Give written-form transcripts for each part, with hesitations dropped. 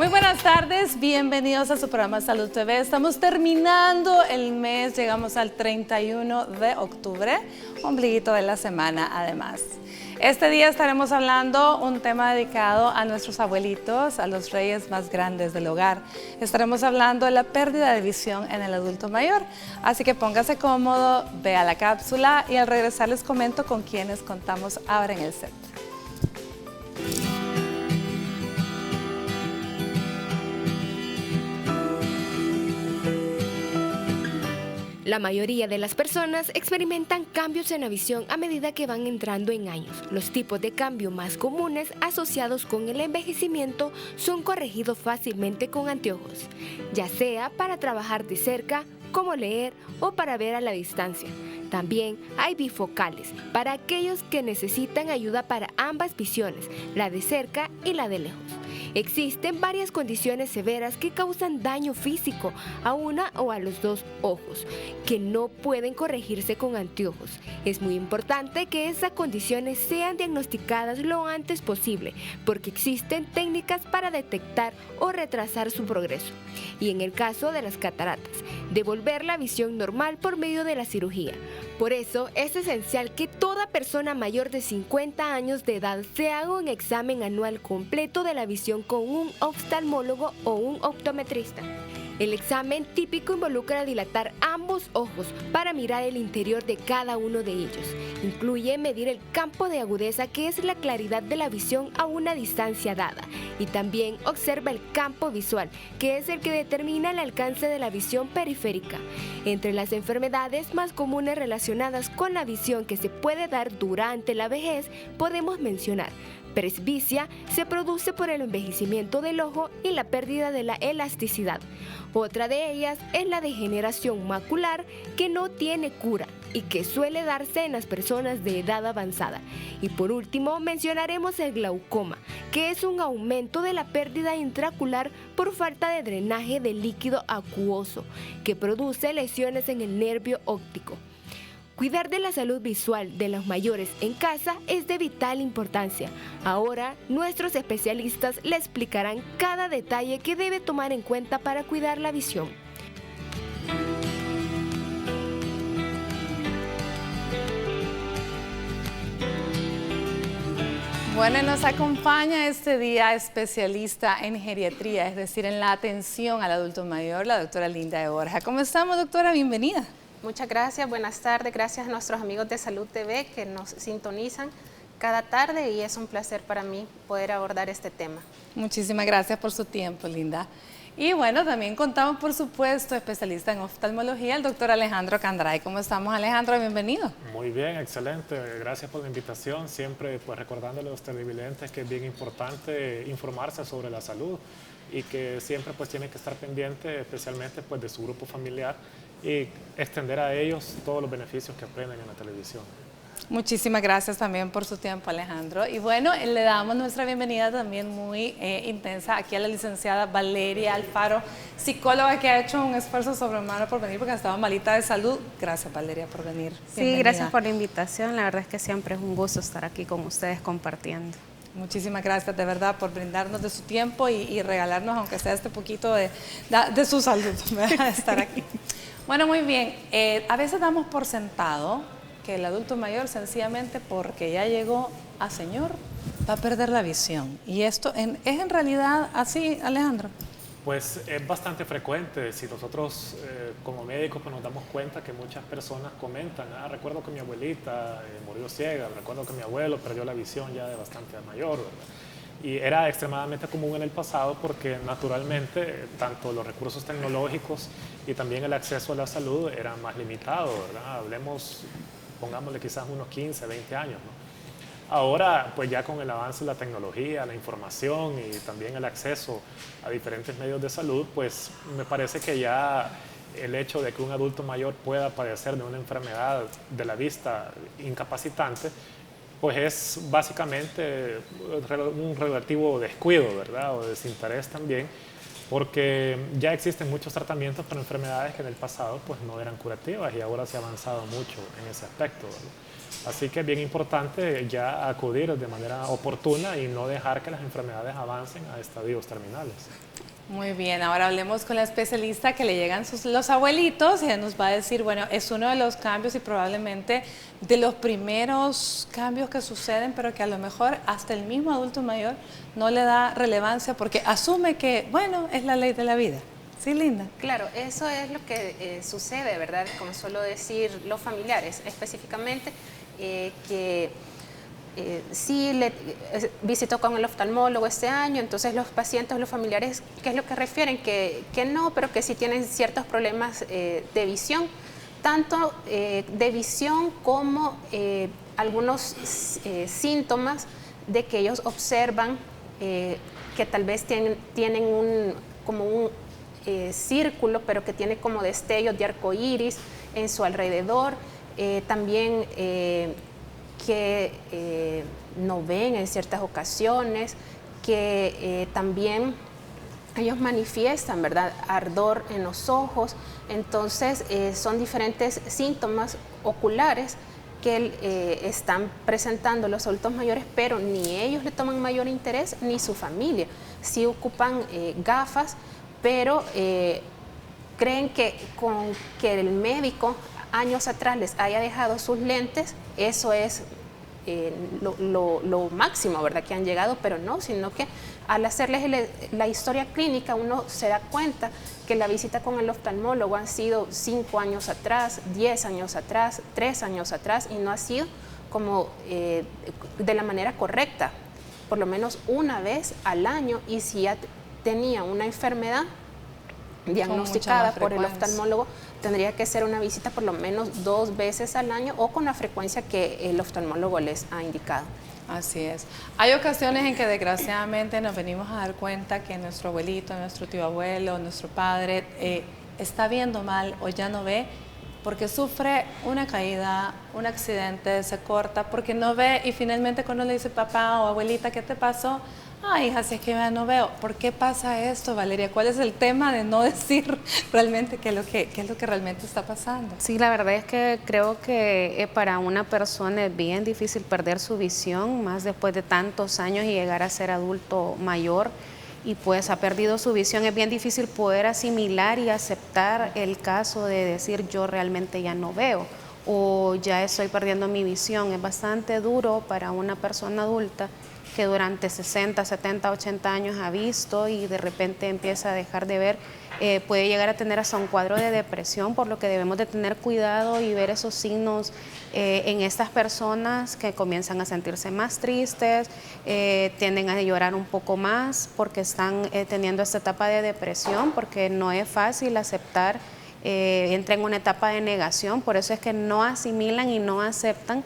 Muy buenas tardes, bienvenidos a su programa Salud TV. Estamos terminando el mes, llegamos al 31 de octubre, ombliguito de la semana además. Este día estaremos hablando un tema dedicado a nuestros abuelitos, a los reyes más grandes del hogar. Estaremos hablando de la pérdida de visión en el adulto mayor. Así que póngase cómodo, vea la cápsula y al regresar les comento con quienes contamos ahora en el set. La mayoría de las personas experimentan cambios en la visión a medida que van entrando en años. Los tipos de cambio más comunes asociados con el envejecimiento son corregidos fácilmente con anteojos, ya sea para trabajar de cerca, como leer o para ver a la distancia. También hay bifocales para aquellos que necesitan ayuda para ambas visiones, la de cerca y la de lejos. Existen varias condiciones severas que causan daño físico a una o a los dos ojos, que no pueden corregirse con anteojos. Es muy importante que esas condiciones sean diagnosticadas lo antes posible, porque existen técnicas para detectar o retrasar su progreso. Y en el caso de las cataratas, devolver la visión normal por medio de la cirugía. Por eso es esencial que toda persona mayor de 50 años de edad se haga un examen anual completo de la visión con un oftalmólogo o un optometrista. El examen típico involucra dilatar ambos ojos para mirar el interior de cada uno de ellos. Incluye medir el campo de agudeza, que es la claridad de la visión a una distancia dada, y también observa el campo visual, que es el que determina el alcance de la visión periférica. Entre las enfermedades más comunes relacionadas con la visión que se puede dar durante la vejez, podemos mencionar presbicia, se produce por el envejecimiento del ojo y la pérdida de la elasticidad. Otra de ellas es la degeneración macular, que no tiene cura y que suele darse en las personas de edad avanzada. Y por último mencionaremos el glaucoma, que es un aumento de la pérdida intraocular por falta de drenaje del líquido acuoso, que produce lesiones en el nervio óptico. Cuidar de la salud visual de los mayores en casa es de vital importancia. Ahora, nuestros especialistas le explicarán cada detalle que debe tomar en cuenta para cuidar la visión. Bueno, nos acompaña este día especialista en geriatría, es decir, en la atención al adulto mayor, la doctora Linda de Borja. ¿Cómo estamos, doctora? Bienvenida. Muchas gracias, buenas tardes, gracias a nuestros amigos de Salud TV que nos sintonizan cada tarde y es un placer para mí poder abordar este tema. Muchísimas gracias por su tiempo, Linda. Y bueno, también contamos, por supuesto, especialista en oftalmología, el doctor Alejandro Candray. ¿Cómo estamos, Alejandro? Bienvenido. Muy bien, excelente. Gracias por la invitación. Siempre pues recordándole a los televidentes que es bien importante informarse sobre la salud y que siempre pues tiene que estar pendiente, especialmente pues de su grupo familiar, y extender a ellos todos los beneficios que aprenden en la televisión. Muchísimas gracias también por su tiempo, Alejandro. Y bueno, le damos nuestra bienvenida también muy intensa aquí a la licenciada Valeria Alfaro, psicóloga que ha hecho un esfuerzo sobrehumano por venir porque estaba malita de salud. Gracias, Valeria, por venir. Sí, gracias por la invitación. La verdad es que siempre es un gusto estar aquí con ustedes compartiendo. Muchísimas gracias de verdad por brindarnos de su tiempo y regalarnos, aunque sea este poquito de su salud, de estar aquí. Bueno, muy bien. A veces damos por sentado que el adulto mayor, sencillamente porque ya llegó a señor, va a perder la visión. ¿Y esto es en realidad así, Alejandro? Pues es bastante frecuente. Si nosotros como médicos pues nos damos cuenta que muchas personas comentan, recuerdo que mi abuelita murió ciega, recuerdo que mi abuelo perdió la visión ya de bastante mayor, ¿verdad? Y era extremadamente común en el pasado porque naturalmente tanto los recursos tecnológicos y también el acceso a la salud era más limitado, ¿verdad? Pongámosle quizás unos 15, 20 años, ¿no? Ahora, pues ya con el avance de la tecnología, la información y también el acceso a diferentes medios de salud, pues me parece que ya el hecho de que un adulto mayor pueda padecer de una enfermedad de la vista incapacitante, pues es básicamente un relativo descuido, ¿verdad? O desinterés también, porque ya existen muchos tratamientos para enfermedades que en el pasado pues no eran curativas y ahora se ha avanzado mucho en ese aspecto, ¿verdad? Así que es bien importante ya acudir de manera oportuna y no dejar que las enfermedades avancen a estadios terminales. Muy bien, ahora hablemos con la especialista que le llegan los abuelitos y ella nos va a decir, bueno, es uno de los cambios y probablemente de los primeros cambios que suceden, pero que a lo mejor hasta el mismo adulto mayor no le da relevancia porque asume que, bueno, es la ley de la vida. Sí, Linda. Claro, eso es lo que sucede, ¿verdad? Como suelo decir los familiares, específicamente, que sí visitó con el oftalmólogo este año, entonces los pacientes, los familiares, ¿qué es lo que refieren? Que no, pero que sí tienen ciertos problemas de visión, tanto de visión como algunos síntomas de que ellos observan que tal vez tienen como un círculo, pero que tiene como destellos de arco iris en su alrededor, también que no ven en ciertas ocasiones, que también ellos manifiestan, ¿verdad?, ardor en los ojos. Entonces son diferentes síntomas oculares que están presentando los adultos mayores, pero ni ellos le toman mayor interés ni su familia. Sí ocupan gafas, pero creen que con que el médico años atrás les haya dejado sus lentes, eso es lo máximo, ¿verdad?, que han llegado, pero no, sino que al hacerles la historia clínica uno se da cuenta que la visita con el oftalmólogo han sido 5 años atrás, 10 años atrás, 3 años atrás, y no ha sido como de la manera correcta, por lo menos una vez al año, y si ya tenía una enfermedad diagnosticada por el oftalmólogo, tendría que ser una visita por lo menos 2 veces al año o con la frecuencia que el oftalmólogo les ha indicado. Así es. Hay ocasiones en que desgraciadamente nos venimos a dar cuenta que nuestro abuelito, nuestro tío abuelo, nuestro padre está viendo mal o ya no ve porque sufre una caída, un accidente, se corta porque no ve y finalmente cuando le dice papá o abuelita, ¿qué te pasó? Ay, hija, si es que ya no veo. ¿Por qué pasa esto, Valeria? ¿Cuál es el tema de no decir realmente qué es lo que realmente está pasando? Sí, la verdad es que creo que para una persona es bien difícil perder su visión, más después de tantos años y llegar a ser adulto mayor y pues ha perdido su visión. Es bien difícil poder asimilar y aceptar el caso de decir yo realmente ya no veo o ya estoy perdiendo mi visión. Es bastante duro para una persona adulta que durante 60, 70, 80 años ha visto y de repente empieza a dejar de ver, puede llegar a tener hasta un cuadro de depresión, por lo que debemos de tener cuidado y ver esos signos en estas personas que comienzan a sentirse más tristes, tienden a llorar un poco más porque están teniendo esta etapa de depresión, porque no es fácil aceptar, entra en una etapa de negación, por eso es que no asimilan y no aceptan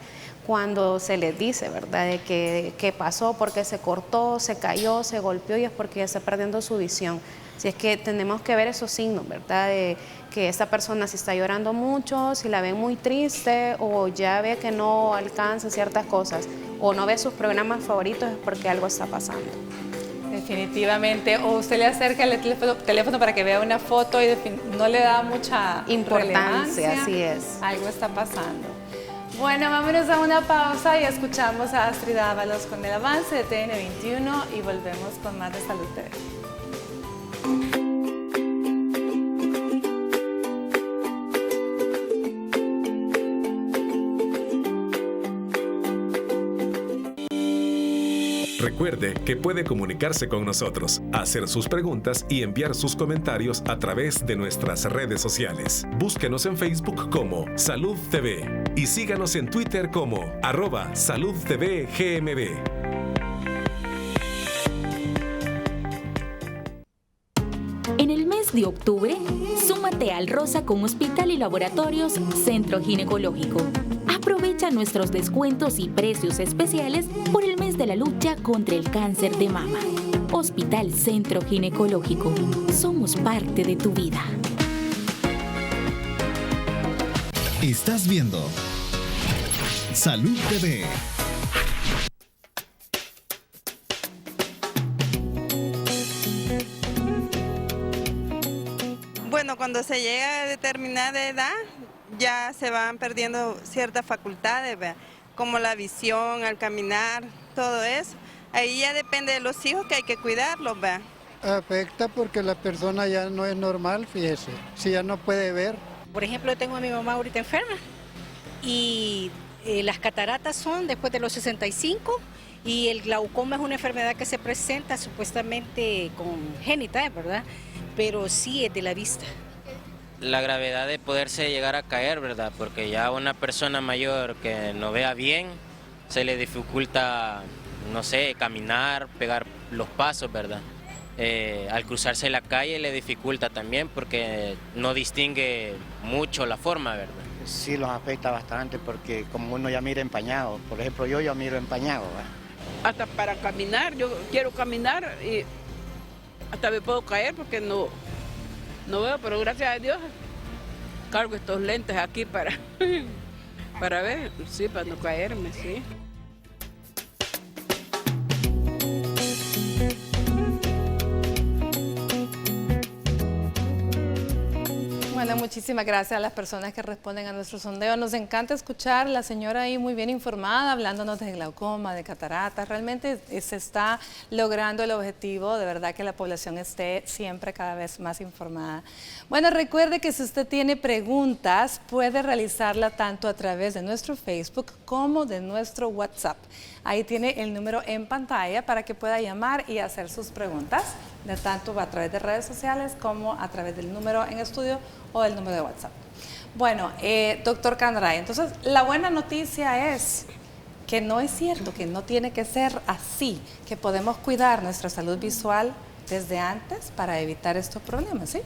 cuando se les dice, ¿verdad?, de qué pasó, porque se cortó, se cayó, se golpeó y es porque ya está perdiendo su visión. Así es que tenemos que ver esos signos, ¿verdad?, de que esta persona si está llorando mucho, si la ven muy triste o ya ve que no alcanza ciertas cosas o no ve sus programas favoritos es porque algo está pasando. Definitivamente, o usted le acerca el teléfono para que vea una foto y no le da mucha importancia, así es. Algo está pasando. Bueno, vámonos a una pausa y escuchamos a Astrid Ábalos con el avance de TN21 y volvemos con más de Salud TV. Recuerde que puede comunicarse con nosotros, hacer sus preguntas y enviar sus comentarios a través de nuestras redes sociales. Búsquenos en Facebook como Salud TV y síganos en Twitter como @SaludTVGMB. En el mes de octubre, súmate al Rosa con Hospital y Laboratorios Centro Ginecológico. Aprovecha nuestros descuentos y precios especiales por el mes de la lucha contra el cáncer de mama. Hospital Centro Ginecológico. Somos parte de tu vida. Estás viendo Salud TV. Bueno, cuando se llega a determinada edad, ya se van perdiendo ciertas facultades, ¿verdad?, como la visión, al caminar, todo eso. Ahí ya depende de los hijos que hay que cuidarlos, ¿verdad?, Afecta porque la persona ya no es normal, fíjese, si ya no puede ver. Por ejemplo, yo tengo a mi mamá ahorita enferma y las cataratas son después de los 65 y el glaucoma es una enfermedad que se presenta supuestamente congénita, ¿verdad? Pero sí es de la vista. La gravedad de poderse llegar a caer, ¿verdad? Porque ya una persona mayor que no vea bien, se le dificulta, no sé, caminar, pegar los pasos, ¿verdad? Al cruzarse la calle le dificulta también porque no distingue mucho la forma, ¿verdad? Sí los afecta bastante porque como uno ya mira empañado, por ejemplo yo ya miro empañado, ¿verdad? Hasta para caminar, yo quiero caminar y hasta me puedo caer porque no veo, pero gracias a Dios cargo estos lentes aquí para ver, sí, para no caerme, sí. Bueno, muchísimas gracias a las personas que responden a nuestro sondeo. Nos encanta escuchar a la señora ahí muy bien informada, hablándonos de glaucoma, de cataratas. Realmente se está logrando el objetivo, de verdad que la población esté siempre cada vez más informada. Bueno, recuerde que si usted tiene preguntas, puede realizarla tanto a través de nuestro Facebook como de nuestro WhatsApp. Ahí tiene el número en pantalla para que pueda llamar y hacer sus preguntas, de tanto a través de redes sociales como a través del número en estudio o del número de WhatsApp. Bueno, doctor Candray, entonces la buena noticia es que no es cierto, que no tiene que ser así, que podemos cuidar nuestra salud visual desde antes para evitar estos problemas, ¿sí?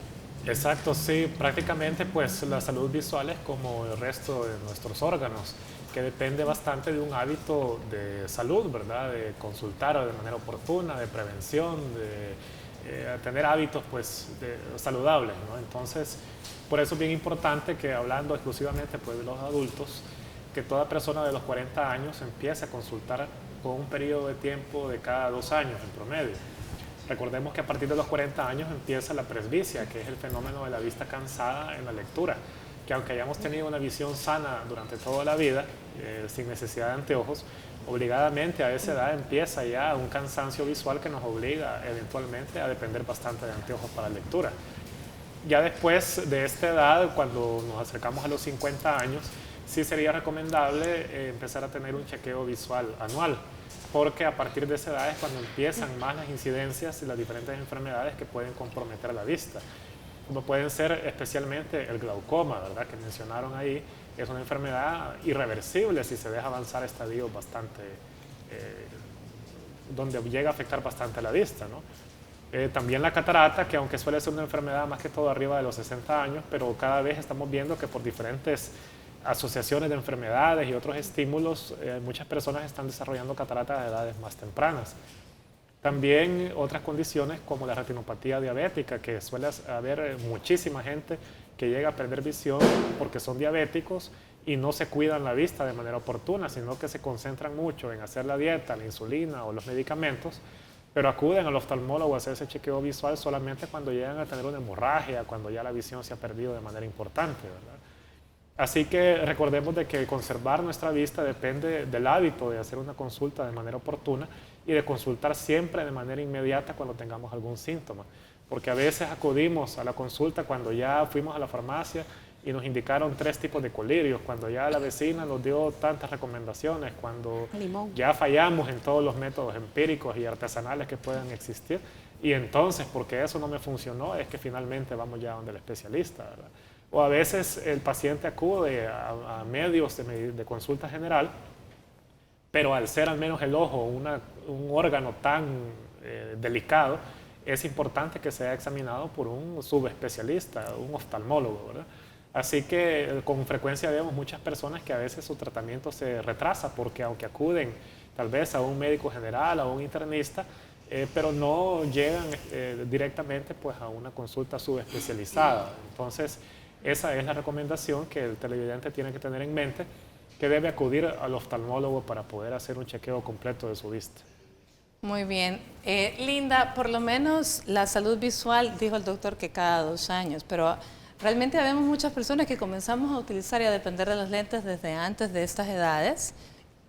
Exacto, sí, prácticamente pues la salud visual es como el resto de nuestros órganos, que depende bastante de un hábito de salud, ¿verdad? De consultar de manera oportuna, de prevención, de tener hábitos pues saludables, ¿no? Entonces, por eso es bien importante que hablando exclusivamente pues de los adultos, que toda persona de los 40 años empiece a consultar con un periodo de tiempo de cada 2 años en promedio. Recordemos que a partir de los 40 años empieza la presbicia, que es el fenómeno de la vista cansada en la lectura, que aunque hayamos tenido una visión sana durante toda la vida, sin necesidad de anteojos, obligadamente a esa edad empieza ya un cansancio visual que nos obliga eventualmente a depender bastante de anteojos para lectura. Ya después de esta edad, cuando nos acercamos a los 50 años, sí sería recomendable empezar a tener un chequeo visual anual, porque a partir de esa edad es cuando empiezan más las incidencias y las diferentes enfermedades que pueden comprometer la vista, como pueden ser especialmente el glaucoma, ¿verdad? Que mencionaron ahí, es una enfermedad irreversible si se deja avanzar estadios bastante, donde llega a afectar bastante la vista, ¿no? También la catarata, que aunque suele ser una enfermedad más que todo arriba de los 60 años, pero cada vez estamos viendo que por diferentes asociaciones de enfermedades y otros estímulos, muchas personas están desarrollando cataratas a edades más tempranas. También otras condiciones como la retinopatía diabética, que suele haber muchísima gente que llega a perder visión porque son diabéticos y no se cuidan la vista de manera oportuna, sino que se concentran mucho en hacer la dieta, la insulina o los medicamentos, pero acuden al oftalmólogo a hacerse chequeo visual solamente cuando llegan a tener una hemorragia, cuando ya la visión se ha perdido de manera importante, ¿verdad? Así que recordemos de que conservar nuestra vista depende del hábito de hacer una consulta de manera oportuna y de consultar siempre de manera inmediata cuando tengamos algún síntoma, porque a veces acudimos a la consulta cuando ya fuimos a la farmacia y nos indicaron 3 tipos de colirios, cuando ya la vecina nos dio tantas recomendaciones, cuando ya fallamos en todos los métodos empíricos y artesanales que puedan existir, y entonces porque eso no me funcionó es que finalmente vamos ya donde el especialista, ¿verdad? O a veces el paciente acude a medios de consulta general, pero al ser al menos el ojo un órgano tan delicado, es importante que sea examinado por un subespecialista, un oftalmólogo, ¿verdad? Así que con frecuencia vemos muchas personas que a veces su tratamiento se retrasa porque aunque acuden tal vez a un médico general, a un internista, pero no llegan directamente pues, a una consulta subespecializada. Entonces, esa es la recomendación que el televidente tiene que tener en mente, que debe acudir al oftalmólogo para poder hacer un chequeo completo de su vista. Muy bien. Linda, por lo menos la salud visual, dijo el doctor que cada 2 años, pero realmente vemos muchas personas que comenzamos a utilizar y a depender de los lentes desde antes de estas edades,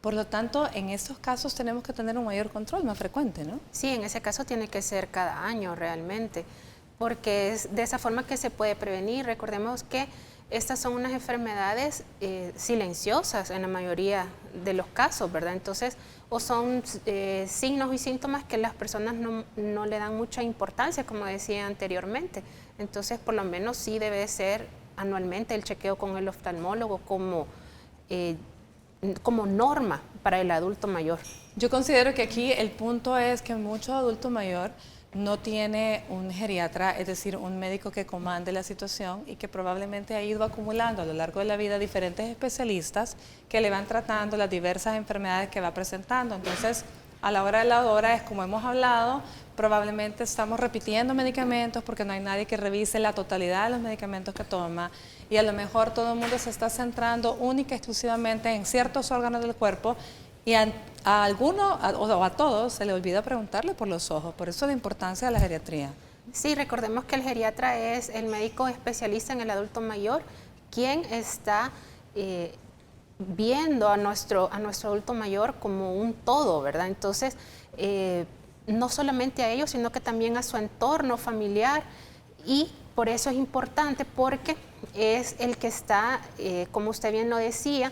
Por lo tanto, en estos casos tenemos que tener un mayor control, más frecuente, ¿no? Sí, en ese caso tiene que ser cada año realmente, porque es de esa forma que se puede prevenir. Recordemos que estas son unas enfermedades silenciosas en la mayoría de los casos, ¿verdad? Entonces, o son signos y síntomas que las personas no le dan mucha importancia, como decía anteriormente. Entonces, por lo menos sí debe ser anualmente el chequeo con el oftalmólogo como norma para el adulto mayor. Yo considero que aquí el punto es que mucho adulto mayor no tiene un geriatra, es decir, un médico que comande la situación y que probablemente ha ido acumulando a lo largo de la vida diferentes especialistas que le van tratando las diversas enfermedades que va presentando. Entonces, a la hora de la hora, es como hemos hablado, probablemente estamos repitiendo medicamentos porque no hay nadie que revise la totalidad de los medicamentos que toma y a lo mejor todo el mundo se está centrando única y exclusivamente en ciertos órganos del cuerpo y a alguno o a todos se le olvida preguntarle por los ojos. Por eso la importancia de la geriatría. Sí, recordemos que el geriatra es el médico especialista en el adulto mayor, quien está viendo a nuestro adulto mayor como un todo, ¿verdad? Entonces, no solamente a ellos, sino que también a su entorno familiar, y por eso es importante porque es el que está, como usted bien lo decía,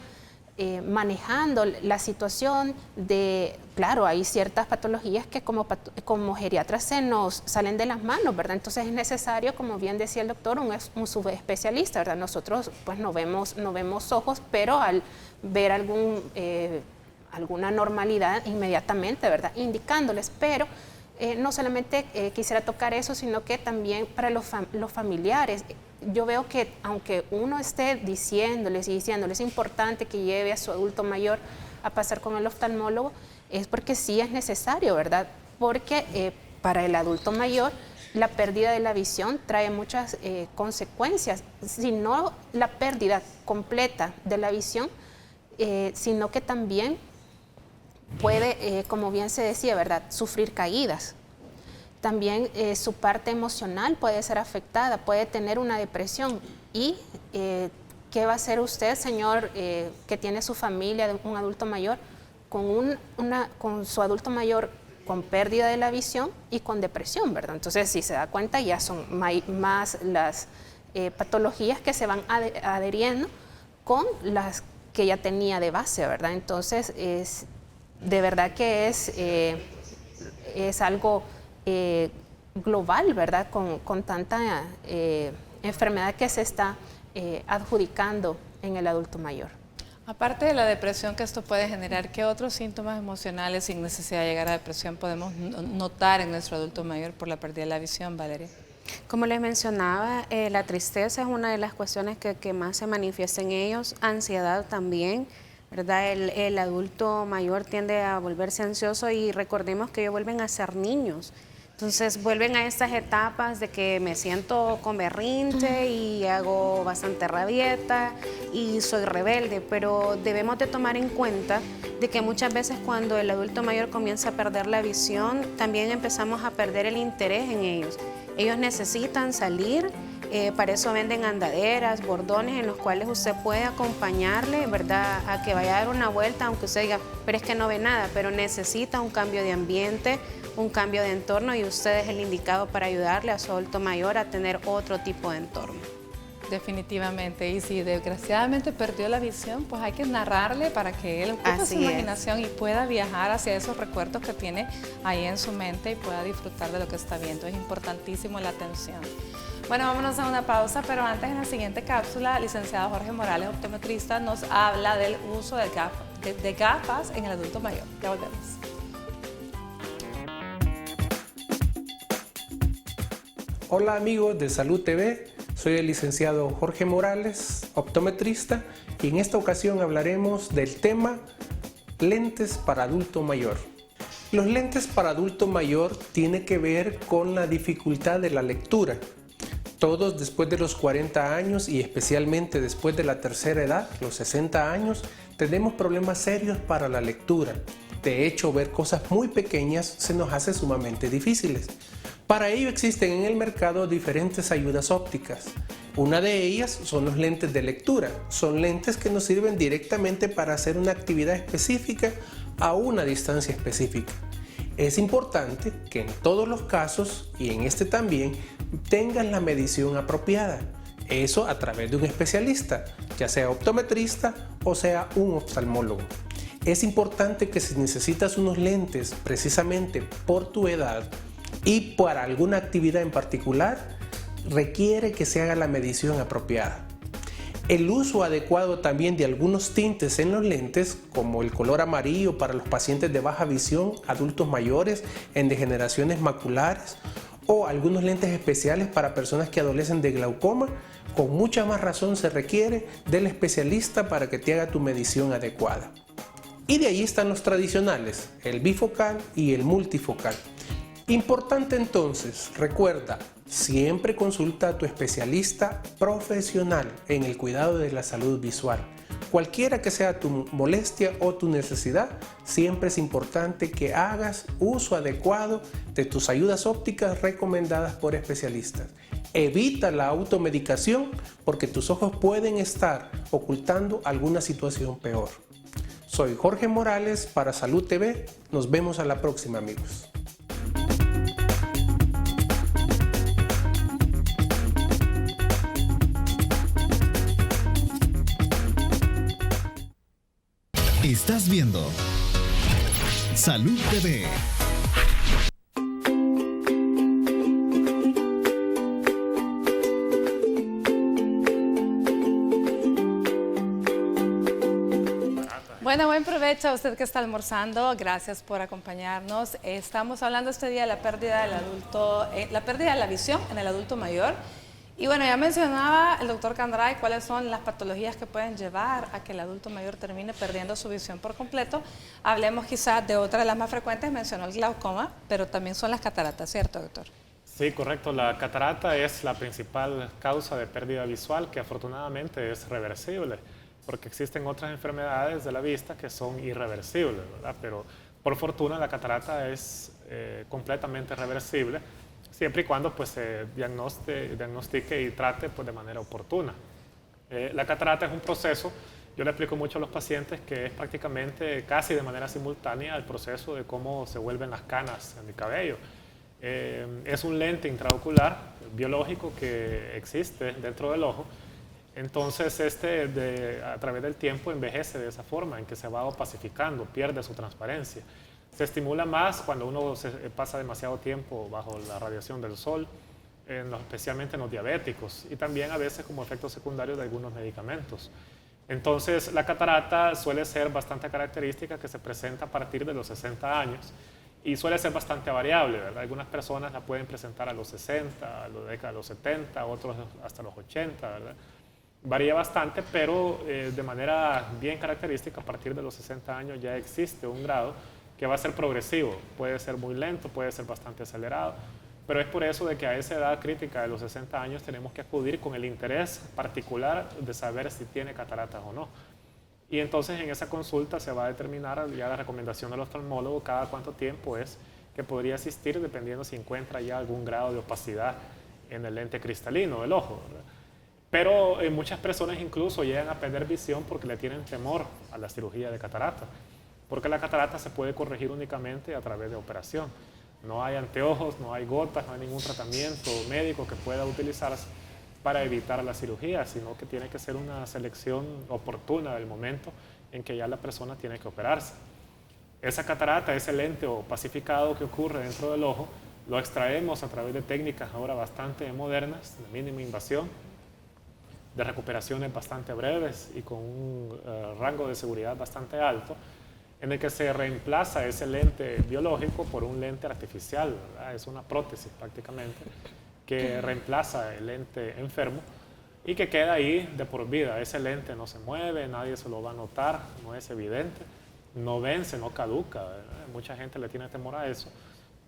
manejando la situación de, claro, hay ciertas patologías que como geriatras se nos salen de las manos, ¿verdad? Entonces es necesario, como bien decía el doctor, un subespecialista, ¿verdad? Nosotros pues no vemos ojos, pero al ver alguna normalidad inmediatamente, ¿verdad? Indicándoles, pero no solamente quisiera tocar eso, sino que también para los familiares. Yo veo que aunque uno esté diciéndoles es importante que lleve a su adulto mayor a pasar con el oftalmólogo, es porque sí es necesario, ¿verdad? Porque para el adulto mayor la pérdida de la visión trae muchas consecuencias, si no la pérdida completa de la visión, sino que también puede, como bien se decía, ¿verdad?, sufrir caídas. También su parte emocional puede ser afectada, puede tener una depresión. ¿Y qué va a hacer usted, señor, que tiene su familia, un adulto mayor, con su adulto mayor con pérdida de la visión y con depresión, ¿verdad? Entonces, si se da cuenta, ya son más las patologías que se van adheriendo con las que ya tenía de base, ¿verdad? Entonces, de verdad que es algo global, ¿verdad? Con tanta enfermedad que se está adjudicando en el adulto mayor. Aparte de la depresión que esto puede generar, ¿qué otros síntomas emocionales sin necesidad de llegar a depresión podemos notar en nuestro adulto mayor por la pérdida de la visión, Valeria? Como les mencionaba, la tristeza es una de las cuestiones que más se manifiesta en ellos, ansiedad también, ¿verdad? El adulto mayor tiende a volverse ansioso y recordemos que ellos vuelven a ser niños. Entonces vuelven a estas etapas de que me siento con berrinche y hago bastante rabieta y soy rebelde, pero debemos de tomar en cuenta de que muchas veces cuando el adulto mayor comienza a perder la visión, también empezamos a perder el interés en ellos. Ellos necesitan salir, para eso venden andaderas, bordones en los cuales usted puede acompañarle, ¿verdad?, a que vaya a dar una vuelta, aunque usted diga, pero es que no ve nada, pero necesita un cambio de ambiente, un cambio de entorno, y usted es el indicado para ayudarle a su adulto mayor a tener otro tipo de entorno. Definitivamente, y si desgraciadamente perdió la visión, pues hay que narrarle para que él ocupe su imaginación y pueda viajar hacia esos recuerdos que tiene ahí en su mente y pueda disfrutar de lo que está viendo. Es importantísimo la atención. Bueno, vámonos a una pausa, pero antes, en la siguiente cápsula, el licenciado Jorge Morales, optometrista, nos habla del uso de gafas en el adulto mayor. Ya volvemos. Hola amigos de Salud TV, soy el licenciado Jorge Morales, optometrista, y en esta ocasión hablaremos del tema lentes para adulto mayor. Los lentes para adulto mayor tienen que ver con la dificultad de la lectura. Todos después de los 40 años y especialmente después de la tercera edad, los 60 años, tenemos problemas serios para la lectura. De hecho, ver cosas muy pequeñas se nos hace sumamente difíciles. Para ello existen en el mercado diferentes ayudas ópticas. Una de ellas son los lentes de lectura. Son lentes que nos sirven directamente para hacer una actividad específica a una distancia específica. Es importante que en todos los casos, y en este también, tengas la medición apropiada. Eso a través de un especialista, ya sea optometrista o sea un oftalmólogo. Es importante que si necesitas unos lentes precisamente por tu edad y para alguna actividad en particular, requiere que se haga la medición apropiada. El uso adecuado también de algunos tintes en los lentes, como el color amarillo para los pacientes de baja visión, adultos mayores, en degeneraciones maculares, o algunos lentes especiales para personas que adolecen de glaucoma, con mucha más razón se requiere del especialista para que te haga tu medición adecuada. Y de ahí están los tradicionales, el bifocal y el multifocal. Importante entonces, recuerda, siempre consulta a tu especialista profesional en el cuidado de la salud visual. Cualquiera que sea tu molestia o tu necesidad, siempre es importante que hagas uso adecuado de tus ayudas ópticas recomendadas por especialistas. Evita la automedicación porque tus ojos pueden estar ocultando alguna situación peor. Soy Jorge Morales para Salud TV. Nos vemos a la próxima, amigos. Estás viendo Salud TV. Bueno, buen provecho a usted que está almorzando. Gracias por acompañarnos. Estamos hablando este día de la pérdida del adulto, la pérdida de la visión en el adulto mayor. Y bueno, ya mencionaba el doctor Candray cuáles son las patologías que pueden llevar a que el adulto mayor termine perdiendo su visión por completo. Hablemos quizás de otra de las más frecuentes, mencionó el glaucoma, pero también son las cataratas, ¿cierto, doctor? Sí, correcto. La catarata es la principal causa de pérdida visual, que afortunadamente es reversible, porque existen otras enfermedades de la vista que son irreversibles, ¿verdad? Pero por fortuna la catarata es completamente reversible, siempre y cuando pues, se diagnostique y trate pues, de manera oportuna. La catarata es un proceso, yo le explico mucho a los pacientes que es prácticamente casi de manera simultánea el proceso de cómo se vuelven las canas en el cabello. Es un lente intraocular biológico que existe dentro del ojo. Entonces a través del tiempo envejece de esa forma en que se va opacificando, pierde su transparencia. Se estimula más cuando uno pasa demasiado tiempo bajo la radiación del sol, especialmente en los diabéticos y también a veces como efecto secundario de algunos medicamentos. Entonces la catarata suele ser bastante característica, que se presenta a partir de los 60 años y suele ser bastante variable, ¿verdad? Algunas personas la pueden presentar a los 60, a los 70, otros hasta los 80, ¿verdad? Varía bastante, pero de manera bien característica, a partir de los 60 años ya existe un grado que va a ser progresivo. Puede ser muy lento, puede ser bastante acelerado, pero es por eso de que a esa edad crítica de los 60 años tenemos que acudir con el interés particular de saber si tiene cataratas o no. Y entonces en esa consulta se va a determinar ya la recomendación del oftalmólogo cada cuánto tiempo es que podría asistir, dependiendo si encuentra ya algún grado de opacidad en el lente cristalino del ojo, ¿verdad? Pero muchas personas incluso llegan a perder visión porque le tienen temor a la cirugía de catarata, porque la catarata se puede corregir únicamente a través de operación. No hay anteojos, no hay gotas, no hay ningún tratamiento médico que pueda utilizarse para evitar la cirugía, sino que tiene que ser una selección oportuna del momento en que ya la persona tiene que operarse. Esa catarata, ese lente opacificado que ocurre dentro del ojo, lo extraemos a través de técnicas ahora bastante modernas, de mínima invasión, de recuperaciones bastante breves y con un rango de seguridad bastante alto, en el que se reemplaza ese lente biológico por un lente artificial, ¿verdad? Es una prótesis prácticamente que reemplaza el lente enfermo y que queda ahí de por vida. Ese lente no se mueve, nadie se lo va a notar, no es evidente, no vence, no caduca, ¿verdad? Mucha gente le tiene temor a eso,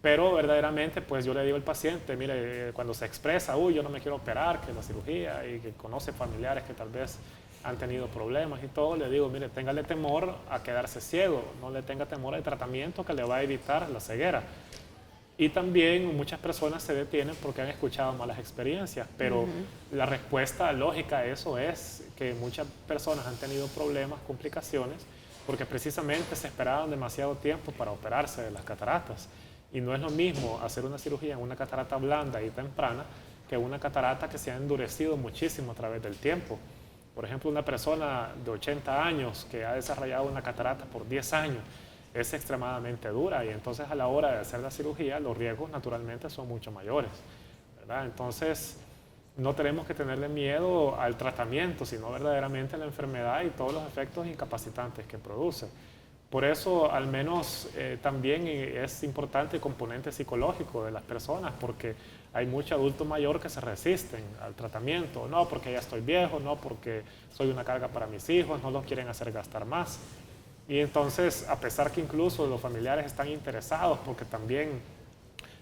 Pero verdaderamente, pues yo le digo al paciente, mire, cuando se expresa, uy, yo no me quiero operar, que la cirugía, y que conoce familiares que tal vez han tenido problemas y todo, le digo, mire, téngale temor a quedarse ciego, no le tenga temor al tratamiento que le va a evitar la ceguera. Y también muchas personas se detienen porque han escuchado malas experiencias, pero la respuesta lógica a eso es que muchas personas han tenido problemas, complicaciones, porque precisamente se esperaban demasiado tiempo para operarse de las cataratas. Y no es lo mismo hacer una cirugía en una catarata blanda y temprana que una catarata que se ha endurecido muchísimo a través del tiempo. Por ejemplo, una persona de 80 años que ha desarrollado una catarata por 10 años es extremadamente dura y entonces a la hora de hacer la cirugía los riesgos naturalmente son mucho mayores, ¿verdad? Entonces no tenemos que tenerle miedo al tratamiento, sino verdaderamente a la enfermedad y todos los efectos incapacitantes que produce. Por eso, al menos, también es importante el componente psicológico de las personas, porque hay mucho adulto mayor que se resisten al tratamiento. No porque ya estoy viejo, no porque soy una carga para mis hijos, no los quieren hacer gastar más. Y entonces, a pesar que incluso los familiares están interesados, porque también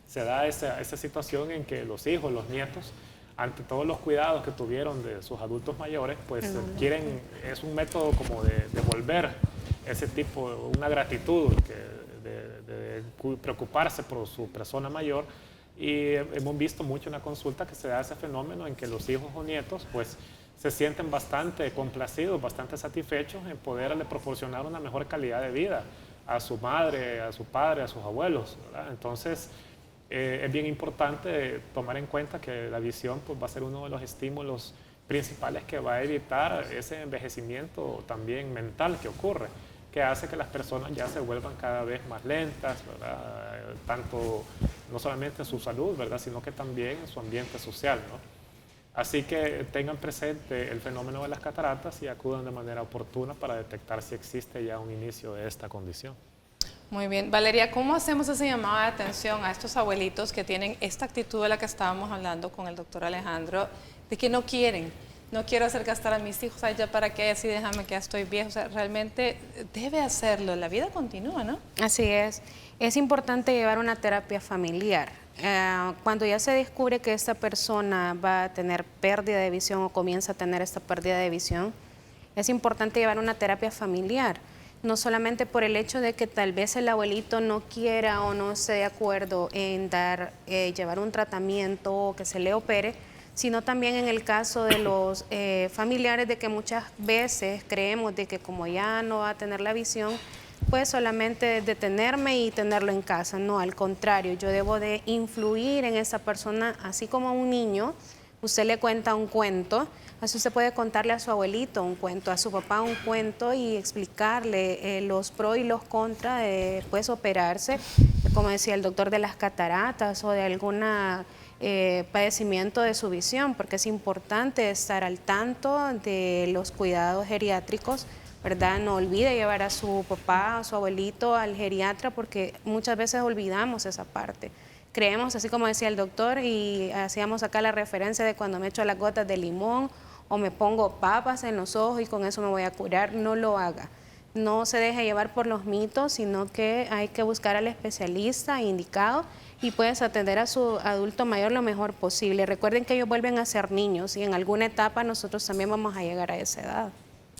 se da esa situación en que los hijos, los nietos, ante todos los cuidados que tuvieron de sus adultos mayores, pues quieren, es un método como de devolver ese tipo, una gratitud de preocuparse por su persona mayor. Y hemos visto mucho en la consulta que se da ese fenómeno en que los hijos o nietos pues se sienten bastante complacidos, bastante satisfechos en poderle proporcionar una mejor calidad de vida a su madre, a su padre, a sus abuelos, ¿verdad? Entonces es bien importante tomar en cuenta que la visión pues, va a ser uno de los estímulos principales que va a evitar ese envejecimiento también mental que ocurre, que hace que las personas ya se vuelvan cada vez más lentas, ¿verdad? Tanto, no solamente en su salud, ¿verdad? Sino que también en su ambiente social, ¿no? Así que tengan presente el fenómeno de las cataratas y acudan de manera oportuna para detectar si existe ya un inicio de esta condición. Muy bien. Valeria, ¿cómo hacemos esa llamada de atención a estos abuelitos que tienen esta actitud de la que estábamos hablando con el doctor Alejandro, de que no quieren? No quiero hacer gastar a mis hijos, ay, ya para qué, así déjame que ya estoy viejo. O sea, realmente debe hacerlo, la vida continúa, ¿no? Así es importante llevar una terapia familiar. Cuando ya se descubre que esta persona va a tener pérdida de visión o comienza a tener esta pérdida de visión, es importante llevar una terapia familiar. No solamente por el hecho de que tal vez el abuelito no quiera o no esté de acuerdo en llevar un tratamiento o que se le opere, sino también en el caso de los familiares, de que muchas veces creemos de que como ya no va a tener la visión, pues solamente detenerme y tenerlo en casa. No, al contrario, yo debo de influir en esa persona, así como a un niño, usted le cuenta un cuento, así usted puede contarle a su abuelito un cuento, a su papá un cuento y explicarle los pros y los contras de pues, operarse, como decía el doctor, de las cataratas o de alguna padecimiento de su visión, porque es importante estar al tanto de los cuidados geriátricos, ¿verdad? No olvide llevar a su papá, a su abuelito al geriatra, porque muchas veces olvidamos esa parte. Creemos, así como decía el doctor, y hacíamos acá la referencia de cuando me echo las gotas de limón o me pongo papas en los ojos y con eso me voy a curar. No lo haga. No se deje llevar por los mitos, sino que hay que buscar al especialista indicado y puedes atender a su adulto mayor lo mejor posible. Recuerden que ellos vuelven a ser niños y en alguna etapa nosotros también vamos a llegar a esa edad.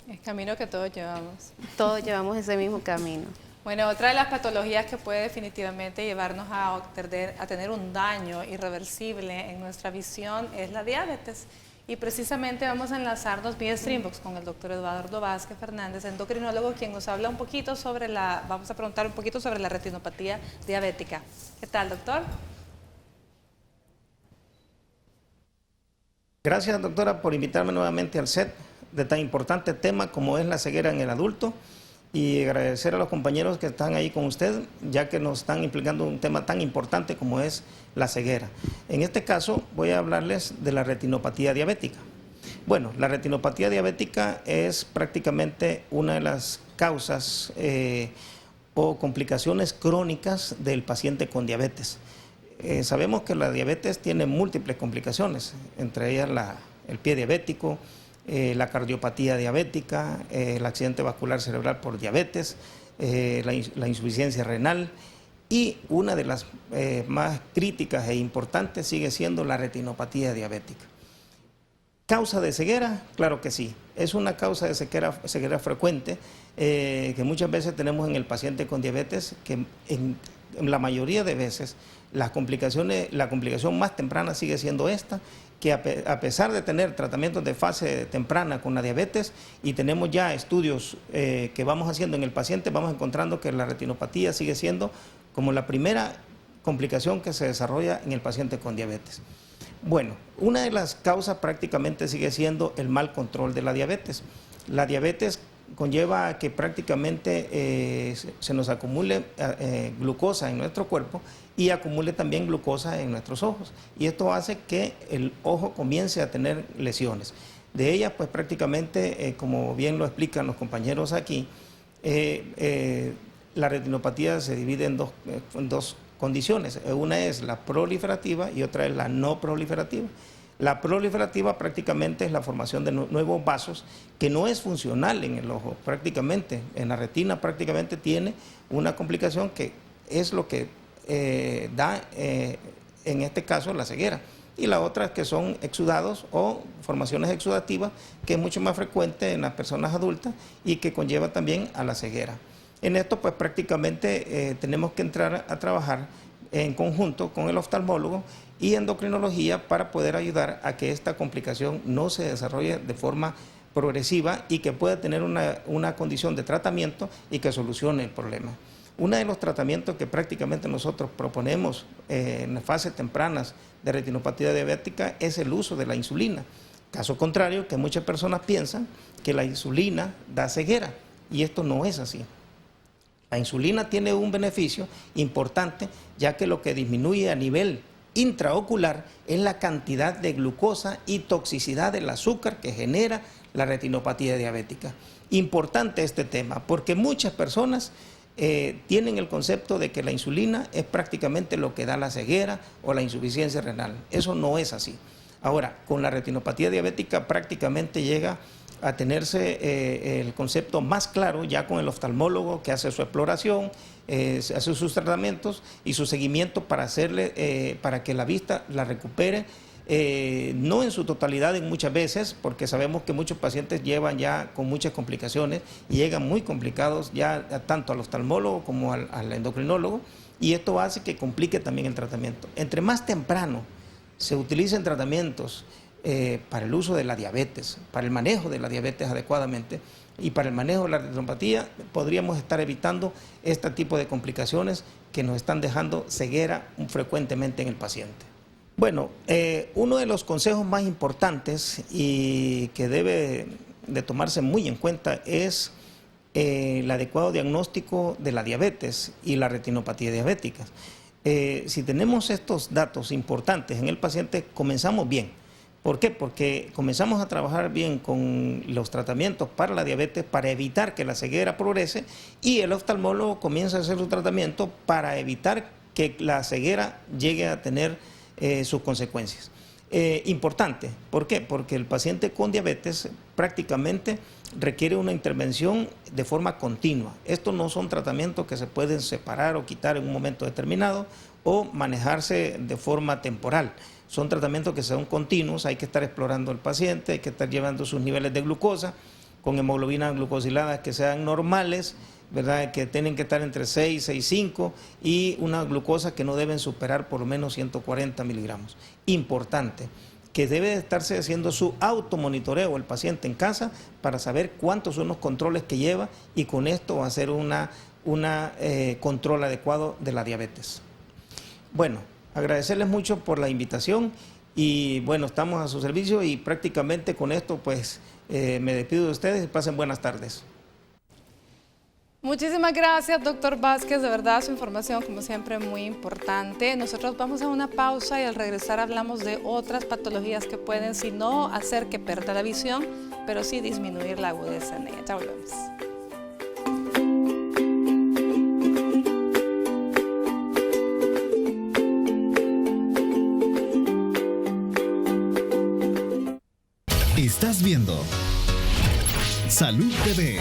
El camino que todos llevamos. Todos llevamos ese mismo camino. Bueno, otra de las patologías que puede definitivamente llevarnos a tener un daño irreversible en nuestra visión es la diabetes. Y precisamente vamos a enlazarnos vía Streambox con el doctor Eduardo Vázquez Fernández, endocrinólogo, quien nos habla un poquito sobre vamos a preguntar un poquito sobre la retinopatía diabética. ¿Qué tal, doctor? Gracias, doctora, por invitarme nuevamente al set de tan importante tema como es la ceguera en el adulto, y agradecer a los compañeros que están ahí con usted, ya que nos están implicando un tema tan importante como es la ceguera. En este caso voy a hablarles de la retinopatía diabética. Bueno, la retinopatía diabética es prácticamente una de las causas o complicaciones crónicas del paciente con diabetes. Sabemos que la diabetes tiene múltiples complicaciones, entre ellas el pie diabético, la cardiopatía diabética, el accidente vascular cerebral por diabetes, la insuficiencia renal Y una de las más críticas e importantes sigue siendo la retinopatía diabética. ¿Causa de ceguera? Claro que sí. Es una causa de ceguera frecuente que muchas veces tenemos en el paciente con diabetes, que en la mayoría de veces la complicación más temprana sigue siendo esta, que a pesar de tener tratamientos de fase temprana con la diabetes, y tenemos ya estudios que vamos haciendo en el paciente, vamos encontrando que la retinopatía sigue siendo como la primera complicación que se desarrolla en el paciente con diabetes. Bueno, una de las causas prácticamente sigue siendo el mal control de la diabetes. La diabetes conlleva a que prácticamente se nos acumule glucosa en nuestro cuerpo y acumule también glucosa en nuestros ojos. Y esto hace que el ojo comience a tener lesiones. De ellas, pues prácticamente, como bien lo explican los compañeros aquí, la retinopatía se divide en dos condiciones. Una es la proliferativa y otra es la no proliferativa. La proliferativa prácticamente es la formación de nuevos vasos, que no es funcional en el ojo prácticamente. En la retina prácticamente tiene una complicación que es lo que da en este caso la ceguera. Y la otra es que son exudados o formaciones exudativas, que es mucho más frecuente en las personas adultas y que conlleva también a la ceguera. En esto pues prácticamente tenemos que entrar a trabajar en conjunto con el oftalmólogo y endocrinología para poder ayudar a que esta complicación no se desarrolle de forma progresiva y que pueda tener una condición de tratamiento y que solucione el problema. Uno de los tratamientos que prácticamente nosotros proponemos en las fases tempranas de retinopatía diabética es el uso de la insulina. Caso contrario, que muchas personas piensan que la insulina da ceguera, y esto no es así. La insulina tiene un beneficio importante, ya que lo que disminuye a nivel intraocular es la cantidad de glucosa y toxicidad del azúcar que genera la retinopatía diabética. Importante este tema, porque muchas personas tienen el concepto de que la insulina es prácticamente lo que da la ceguera o la insuficiencia renal. Eso no es así. Ahora, con la retinopatía diabética prácticamente llega a tenerse el concepto más claro ya con el oftalmólogo, que hace su exploración, hace sus tratamientos y su seguimiento para para que la vista la recupere, no en su totalidad en muchas veces, porque sabemos que muchos pacientes llevan ya con muchas complicaciones y llegan muy complicados ya tanto al oftalmólogo como al endocrinólogo, y esto hace que complique también el tratamiento. Entre más temprano se utilicen tratamientos para el uso de la diabetes, para el manejo de la diabetes adecuadamente y para el manejo de la retinopatía, podríamos estar evitando este tipo de complicaciones que nos están dejando ceguera frecuentemente en el paciente. Bueno, uno de los consejos más importantes y que debe de tomarse muy en cuenta es el adecuado diagnóstico de la diabetes y la retinopatía diabética. Si tenemos estos datos importantes en el paciente, comenzamos bien. ¿Por qué? Porque comenzamos a trabajar bien con los tratamientos para la diabetes para evitar que la ceguera progrese, y el oftalmólogo comienza a hacer su tratamiento para evitar que la ceguera llegue a tener sus consecuencias. Importante, ¿por qué? Porque el paciente con diabetes prácticamente requiere una intervención de forma continua. Estos no son tratamientos que se pueden separar o quitar en un momento determinado o manejarse de forma temporal. Son tratamientos que son continuos, hay que estar explorando al paciente, hay que estar llevando sus niveles de glucosa con hemoglobinas glucosiladas que sean normales, ¿verdad? Que tienen que estar entre 6 y 6,5 y una glucosa que no deben superar por lo menos 140 miligramos. Importante, que debe estarse haciendo su automonitoreo el paciente en casa para saber cuántos son los controles que lleva, y con esto va a hacer un control adecuado de la diabetes. Bueno, agradecerles mucho por la invitación y bueno, estamos a su servicio, y prácticamente con esto pues me despido de ustedes y pasen buenas tardes. Muchísimas gracias, doctor Vázquez, de verdad su información como siempre muy importante. Nosotros vamos a una pausa y al regresar hablamos de otras patologías que pueden, si no hacer que pierda la visión, pero sí disminuir la agudeza en ella. Ya volvemos. Estás viendo Salud TV.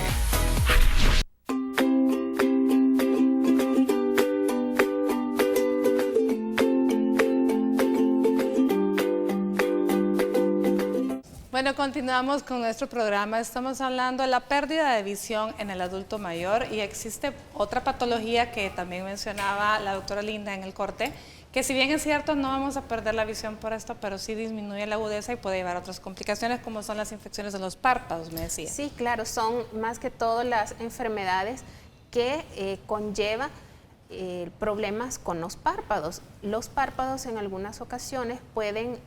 Bueno, continuamos con nuestro programa. Estamos hablando de la pérdida de visión en el adulto mayor y existe otra patología que también mencionaba la doctora Linda en el corte, que si bien es cierto no vamos a perder la visión por esto, pero sí disminuye la agudeza y puede llevar a otras complicaciones como son las infecciones de los párpados, me decía. Sí, claro, son más que todo las enfermedades que conllevan problemas con los párpados. Los párpados en algunas ocasiones pueden,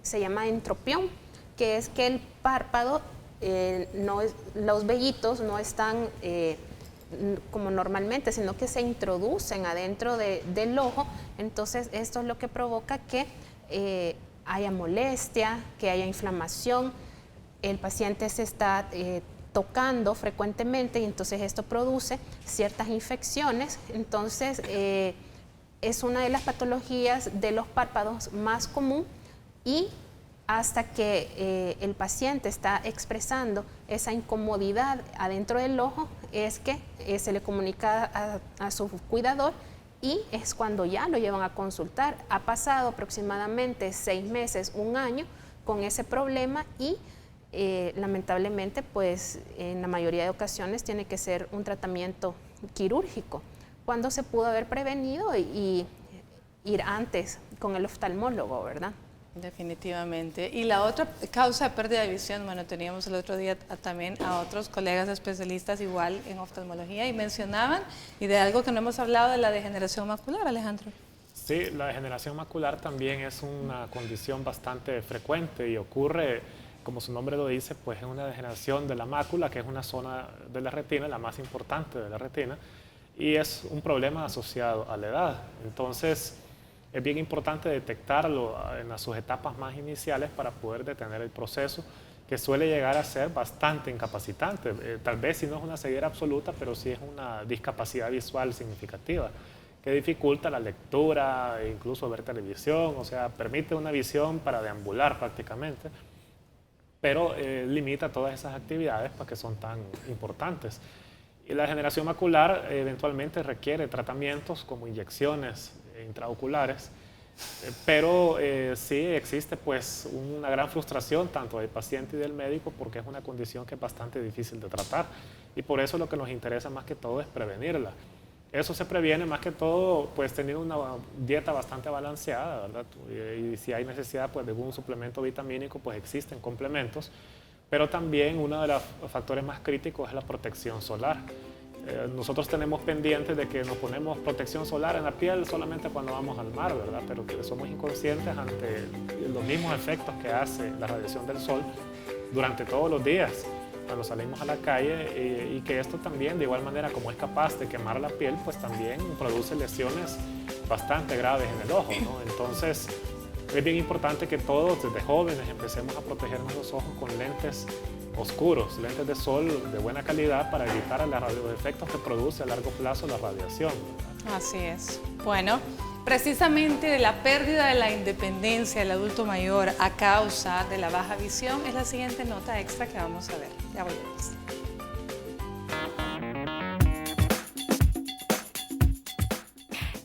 se llama entropión, que es que el párpado, los vellitos no están como normalmente, sino que se introducen adentro del ojo. Entonces esto es lo que provoca que haya molestia, que haya inflamación, el paciente se está tocando frecuentemente y entonces esto produce ciertas infecciones. Entonces es una de las patologías de los párpados más común, y hasta que el paciente está expresando esa incomodidad adentro del ojo, es que se le comunica a su cuidador y es cuando ya lo llevan a consultar. Ha pasado aproximadamente 6 meses, 1 año con ese problema y lamentablemente pues en la mayoría de ocasiones tiene que ser un tratamiento quirúrgico, cuando se pudo haber prevenido y ir antes con el oftalmólogo, ¿verdad? Definitivamente. Y la otra causa de pérdida de visión, bueno, teníamos el otro día también a otros colegas especialistas igual en oftalmología y mencionaban, y de algo que no hemos hablado, de la degeneración macular, Alejandro. Sí, la degeneración macular también es una condición bastante frecuente y ocurre, como su nombre lo dice, pues es una degeneración de la mácula, que es una zona de la retina, la más importante de la retina, y es un problema asociado a la edad. Entonces, es bien importante detectarlo en sus etapas más iniciales para poder detener el proceso, que suele llegar a ser bastante incapacitante. Tal vez si no es una ceguera absoluta, pero sí es una discapacidad visual significativa, que dificulta la lectura, e incluso ver televisión, o sea, permite una visión para deambular prácticamente, pero limita todas esas actividades que son tan importantes. Y la degeneración macular eventualmente requiere tratamientos como inyecciones intraoculares, pero sí existe pues una gran frustración tanto del paciente y del médico, porque es una condición que es bastante difícil de tratar y por eso lo que nos interesa más que todo es prevenirla. Eso se previene más que todo pues teniendo una dieta bastante balanceada, ¿verdad? Y si hay necesidad pues de algún suplemento vitamínico, pues existen complementos, pero también uno de los factores más críticos es la protección solar. Nosotros tenemos pendiente de que nos ponemos protección solar en la piel solamente cuando vamos al mar, ¿verdad? Pero que somos inconscientes ante los mismos efectos que hace la radiación del sol durante todos los días cuando salimos a la calle, y que esto también, de igual manera como es capaz de quemar la piel, pues también produce lesiones bastante graves en el ojo, ¿no? Entonces, es bien importante que todos desde jóvenes empecemos a proteger nuestros ojos con lentes oscuros, lentes de sol de buena calidad para evitar los efectos que produce a largo plazo la radiación, ¿verdad? Así es. Bueno, precisamente de la pérdida de la independencia del adulto mayor a causa de la baja visión es la siguiente nota extra que vamos a ver. Ya volvemos.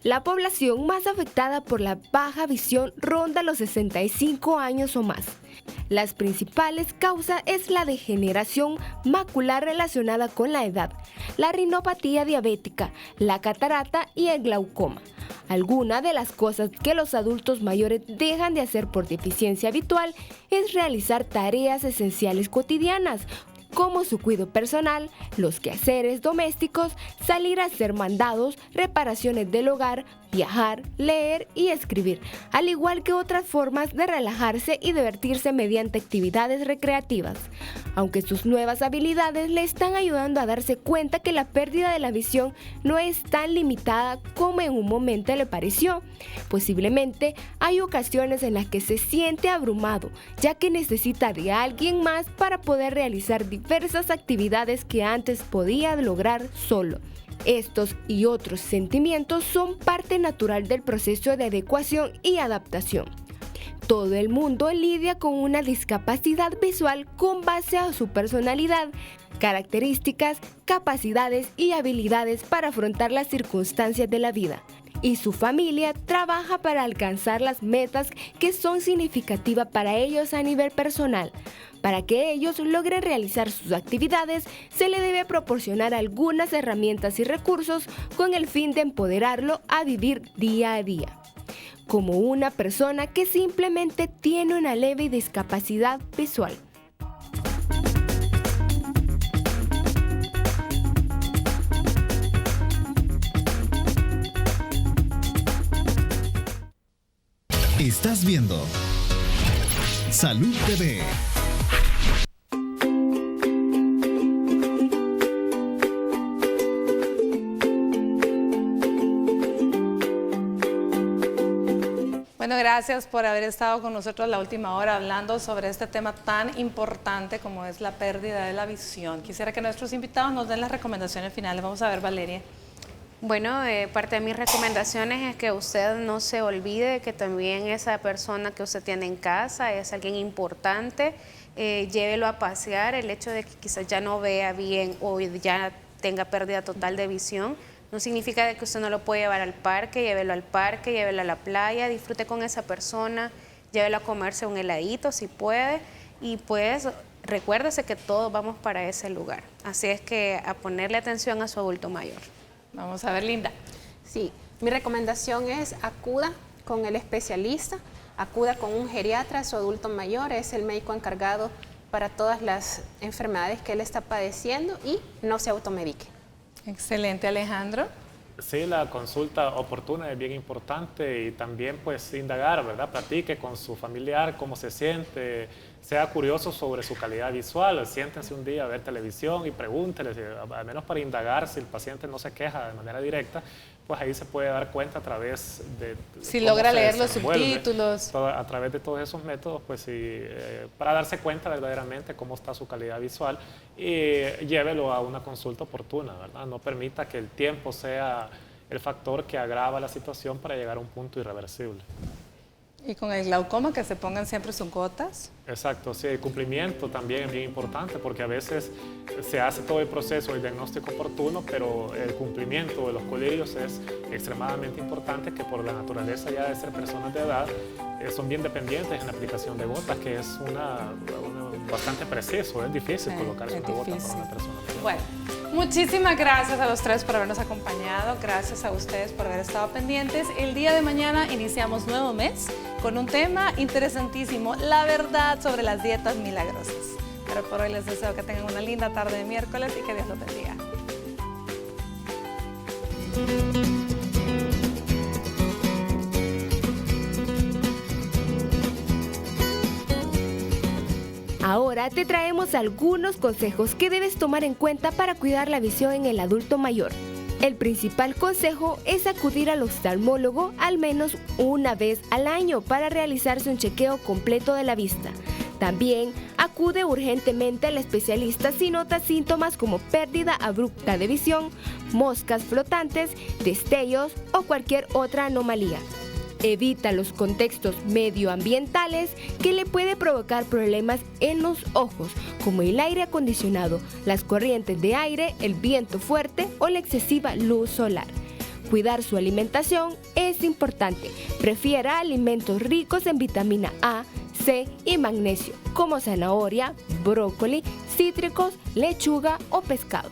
La población más afectada por la baja visión ronda los 65 años o más. Las principales causas es la degeneración macular relacionada con la edad, la retinopatía diabética, la catarata y el glaucoma. Algunas de las cosas que los adultos mayores dejan de hacer por deficiencia habitual es realizar tareas esenciales cotidianas, como su cuidado personal, los quehaceres domésticos, salir a hacer mandados, reparaciones del hogar, viajar, leer y escribir, al igual que otras formas de relajarse y divertirse mediante actividades recreativas. Aunque sus nuevas habilidades le están ayudando a darse cuenta que la pérdida de la visión no es tan limitada como en un momento le pareció. Posiblemente hay ocasiones en las que se siente abrumado, ya que necesita de alguien más para poder realizar diversas actividades que antes podía lograr solo. Estos y otros sentimientos son parte natural del proceso de adecuación y adaptación. Todo el mundo lidia con una discapacidad visual con base a su personalidad, características, capacidades y habilidades para afrontar las circunstancias de la vida. y su familia trabaja para alcanzar las metas que son significativas para ellos a nivel personal. Para que ellos logren realizar sus actividades, se le debe proporcionar algunas herramientas y recursos con el fin de empoderarlo a vivir día a día, como una persona que simplemente tiene una leve discapacidad visual. Estás viendo Salud TV. Bueno, gracias por haber estado con nosotros la última hora hablando sobre este tema tan importante como es la pérdida de la visión. Quisiera que nuestros invitados nos den las recomendaciones finales. Vamos a ver, Valeria. Bueno, parte de mis recomendaciones es que usted no se olvide que también esa persona que usted tiene en casa es alguien importante. Llévelo a pasear. El hecho de que quizás ya no vea bien o ya tenga pérdida total de visión no significa que usted no lo puede llevar al parque, llévelo a la playa, disfrute con esa persona, llévelo a comerse un heladito si puede y pues recuérdese que todos vamos para ese lugar. Así es que a ponerle atención a su adulto mayor. Vamos a ver, Linda. Sí, mi recomendación es acuda con el especialista, acuda con un geriatra, su adulto mayor, es el médico encargado para todas las enfermedades que él está padeciendo y no se automedique. Excelente, Alejandro. Sí, la consulta oportuna es bien importante y también pues indagar, ¿verdad? Platique con su familiar cómo se siente, sea curioso sobre su calidad visual, siéntense un día a ver televisión y pregúnteles, al menos para indagar si el paciente no se queja de manera directa, pues ahí se puede dar cuenta a través de... Si logra leer los subtítulos. A través de todos esos métodos, pues sí, para darse cuenta verdaderamente cómo está su calidad visual y llévelo a una consulta oportuna, ¿verdad? No permita que el tiempo sea el factor que agrava la situación para llegar a un punto irreversible. Y con el glaucoma, que se pongan siempre sus gotas. Exacto, sí, el cumplimiento también es bien importante porque a veces se hace todo el proceso, el diagnóstico oportuno, pero el cumplimiento de los colirios es extremadamente importante, que por la naturaleza ya de ser personas de edad son bien dependientes en la aplicación de gotas, que es bastante preciso, es difícil colocarse una gota para una persona. Bueno, muchísimas gracias a los tres por habernos acompañado, gracias a ustedes por haber estado pendientes. El día de mañana iniciamos nuevo mes con un tema interesantísimo, la verdad sobre las dietas milagrosas. Pero por hoy les deseo que tengan una linda tarde de miércoles y que Dios los bendiga. Ahora te traemos algunos consejos que debes tomar en cuenta para cuidar la visión en el adulto mayor. El principal consejo es acudir al oftalmólogo al menos una vez al año para realizarse un chequeo completo de la vista. También acude urgentemente al especialista si notas síntomas como pérdida abrupta de visión, moscas flotantes, destellos o cualquier otra anomalía. Evita los contextos medioambientales que le puede provocar problemas en los ojos, como el aire acondicionado, las corrientes de aire, el viento fuerte o la excesiva luz solar. Cuidar su alimentación es importante. Prefiera alimentos ricos en vitamina A, C y magnesio, como zanahoria, brócoli, cítricos, lechuga o pescado.